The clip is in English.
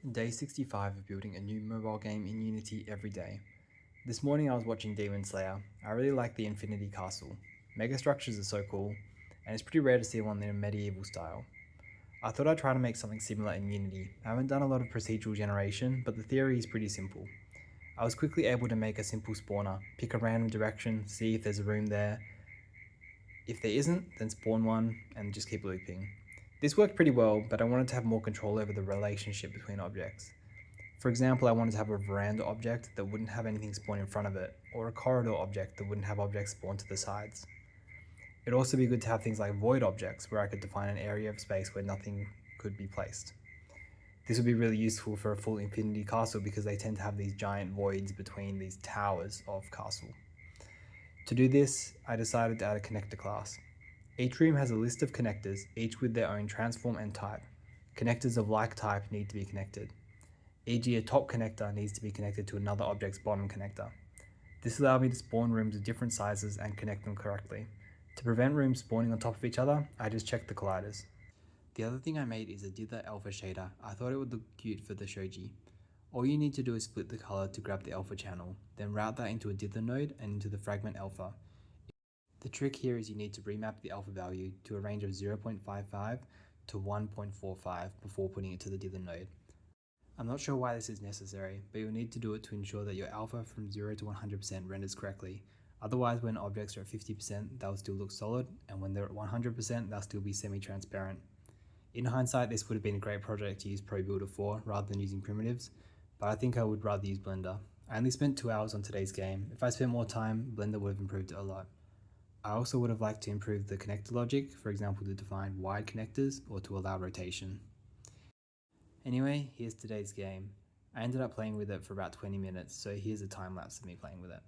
Day 65 of building a new mobile game in Unity every day. This morning I was watching Demon Slayer. I really like the Infinity Castle. Mega structures are so cool, and it's pretty rare to see one in a medieval style. I thought I'd try to make something similar in Unity. I haven't done a lot of procedural generation, but the theory is pretty simple. I was quickly able to make a simple spawner, pick a random direction, see if there's a room there. If there isn't, then spawn one and just keep looping. This worked pretty well, but I wanted to have more control over the relationship between objects. For example, I wanted to have a veranda object that wouldn't have anything spawn in front of it, or a corridor object that wouldn't have objects spawn to the sides. It'd also be good to have things like void objects, where I could define an area of space where nothing could be placed. This would be really useful for a full infinity castle because they tend to have these giant voids between these towers of castle. To do this, I decided to add a connector class. Each room has a list of connectors, each with their own transform and type. Connectors of like type need to be connected. E.g. a top connector needs to be connected to another object's bottom connector. This allowed me to spawn rooms of different sizes and connect them correctly. To prevent rooms spawning on top of each other, I just checked the colliders. The other thing I made is a dither alpha shader. I thought it would look cute for the Shoji. All you need to do is split the color to grab the alpha channel, then route that into a dither node and into the fragment alpha. The trick here is you need to remap the alpha value to a range of 0.55 to 1.45 before putting it to the dither node. I'm not sure why this is necessary, but you'll need to do it to ensure that your alpha from 0 to 100% renders correctly. Otherwise, when objects are at 50%, they'll still look solid, and when they're at 100%, they'll still be semi-transparent. In hindsight, this would have been a great project to use ProBuilder for rather than using primitives, but I think I would rather use Blender. I only spent 2 hours on today's game. If I spent more time, Blender would have improved it a lot. I also would have liked to improve the connector logic, for example to define wide connectors or to allow rotation. Anyway, here's today's game. I ended up playing with it for about 20 minutes, so here's a time lapse of me playing with it.